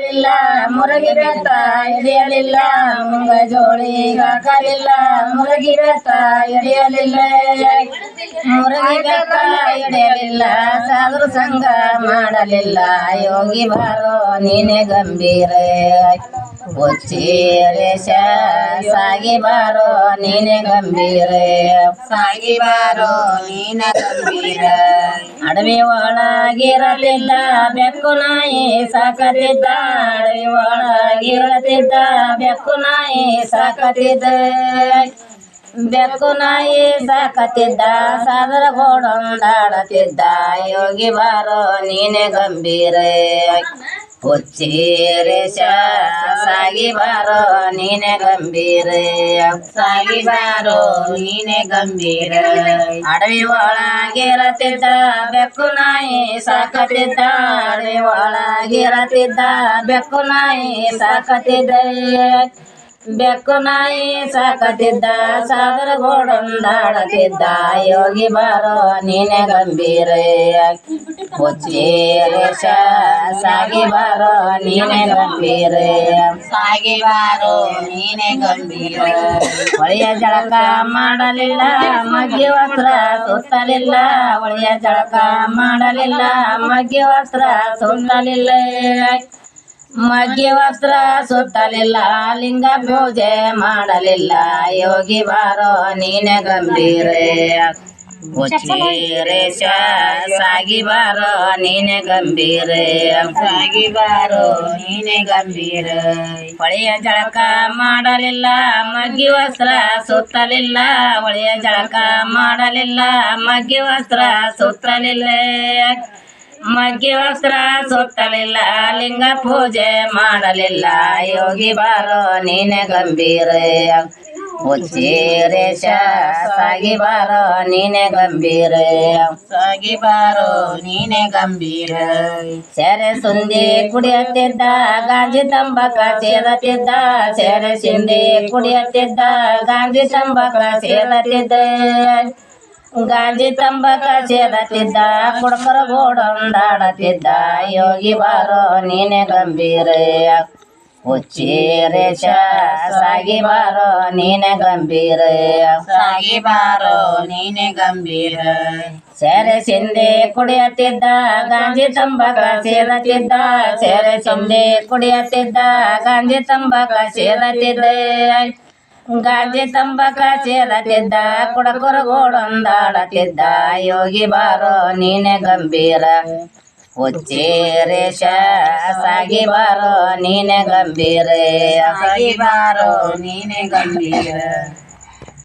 ಇಲ್ಲ ಮುರಗಿ ಬೆತ್ತ ಹಿಡಿಯಲಿಲ್ಲ ಮುಂಗ ಜೋಳಿಗ ಕಲಿಲ್ಲ ಮುರಗಿ ಬೆತ್ತ ಹಿಡಿಯಲಿಲ್ಲ ಮುರಗಿ ಬೆತ್ತ ಹಿಡಿಯಲಿಲ್ಲ ಸಾಧು ಸಂಗ ಮಾಡಲಿಲ್ಲ ಯೋಗಿ ಬಾರೋ ನೀನೆ ಗಂಭೀರ ರೇಷ ಸಾಗಿ ಬಾರೋ ನೀನೆ ಗಂಭೀರ ಸಾಗಿ ಬಾರೋ ನೀನೆ ಗಂಭೀರ ಅಡವಿ ಒಳಗಿರಲಿಲ್ಲ ಬೆಕ್ಕು ನಾಯಿ ಸಾಕತಿದ್ದ ಅಡವಿ ಒಳಗಿರಲಿದ್ದ ಬೆಕ್ಕು ನಾಯಿ ಸಾಕತಿದ್ದ ಬೆಕ್ಕು ನಾಯಿ ಸಾಕತಿದ್ದ ಸಾದರ ಗೋಡೊಂದಾಡತಿದ್ದ ಯೋಗಿ ಬಾರೋ ನೀನೆ ಗಂಭೀರ ರೇಷ ಸಾಗಿ ಬಾರೋ ನೀನೆ ಗಂಭೀರ ಸಾಗಿ ಬಾರೋ ನೀನೆ ಗಂಭೀರ ಅಡವಿ ಒಳಗಿರತಿದ್ದ ಬೆಕ್ಕು ನಾಯಿ ಸಾಕತಿದ್ದ ಅಡವಿ ಒಳಗಿರತಿದ್ದ ಬೆಕ್ಕು ನಾಯಿ ಸಾಕತಿದ್ದ ಬೆಕ್ಕು ನಾಯಿ ಸಾಕತಿದ್ದ ಸಾದರ ಗೋಡೊಂದಾಡತಿದ್ದ ಯೋಗಿ ಬಾರೋ ನೀನೆ ಗಂಭೀರ ರೇಷ ಸಾಗಿ ಬಾರೋ ನೀನೆ ಗಂಭೀರ ಸಾಗಿ ಬಾರೋ ನೀನೆ ಗಂಭೀರ ಒಳೆಯ ಜಳಕ ಮಾಡಲಿಲ್ಲ ಮಗ್ಗಿ ವಸ್ತ್ರ ಸುತ್ತಲಿಲ್ಲ ಒಳೆಯ ಜಳಕ ಮಾಡಲಿಲ್ಲ ಮಗ್ಗಿ ವಸ್ತ್ರ ಸುತ್ತಲಿಲ್ಲ ಮಗ್ಗಿ ವಸ್ತ್ರ ಸುತ್ತಲಿಲ್ಲ ಲಿಂಗ ಪೂಜೆ ಮಾಡಲಿಲ್ಲ ಯೋಗಿ ಬಾರೋ ನೀನೆ ಗಂಭೀರ ರೇಷ ಸಾಗಿ ಬಾರೋ ನೀನೆ ಗಂಭೀರ ಸಾಗಿ ಬಾರೋ ನೀನೆ ಗಂಭೀರ ಒಳೆಯ ಜಳಕ ಮಾಡಲಿಲ್ಲ ಮಗ್ಗಿ ವಸ್ತ್ರ ಸುತ್ತಲಿಲ್ಲ ಒಳೆಯ ಜಳಕ ಮಾಡಲಿಲ್ಲ ಮಗ್ಗಿ ವಸ್ತ್ರ ಸುತ್ತಲಿಲ್ಲ ಮಗ್ಗಿ ವಸ್ತ್ರ ಸುತ್ತಲಿಲ್ಲ ಲಿಂಗ ಪೂಜೆ ಮಾಡಲಿಲ್ಲ ಯೋಗಿ ಬಾರೋ ನೀನೆ ಗಂಭೀರ ರೇಷ ಸಾಗಿ ಬಾರೋ ನೀನೆ ಗಂಭೀರ ಸಾಗಿ ಬಾರೋ ನೀನೆ ಗಂಭೀರ ಸೆರೆ ಸುಂದಿ ಕುಡಿಯುತ್ತಿದ್ದ ಗಾಂಜಿ ತಂಬಾಕ ಸೇದತಿದ್ದ ಸೆರೆ ಸಿಂದಿ ಕುಡಿಯುತ್ತಿದ್ದ ಗಾಂಜಿ ತಂಬಾಕ ಸೇದತಿದ್ದ ಗಾಂಜಿ ತಂಬಾಕ ಸೇದತಿದ್ದ ಕುಡ್ಕರ ಗೋಡೊಂದಾಡತಿದ್ದ ಯೋಗಿ ಬಾರೋ ನೀನೆ ಗಂಭೀರ ರೇಷ ಸಾಗಿ ಬಾರೋ ನೀನೆ ಗಂಭೀರ ಸಾಗಿ ಬಾರೋ ನೀನೆ ಗಂಭೀರ ಸೆರೆ ಸಿಂದಿ ಕುಡಿಯುತ್ತಿದ್ದ ಗಾಂಜಿ ತಂಬಾಕ ಸೇದತಿದ್ದ ಸೆರೆ ಸಿಂದಿ ಕುಡಿಯುತ್ತಿದ್ದ ಗಾಂಜಿ ತಂಬಾಕ ಸೇದತಿದ್ದ ಗಾಂಜಿ ತಂಬಾಕ ಸೇದತಿದ್ದ ಕುಡಕರ ಗೋಡೊಂದಾಡತಿದ್ದ ಯೋಗಿ ಬಾರೋ ನೀನೆ ಗಂಭೀರ ರೇಷ ಸಾಗಿ ಬಾರೋ ನೀನೆ ಗಂಭೀರ ಸಾಗಿ ಬಾರೋ ನೀನೆ ಗಂಭೀರ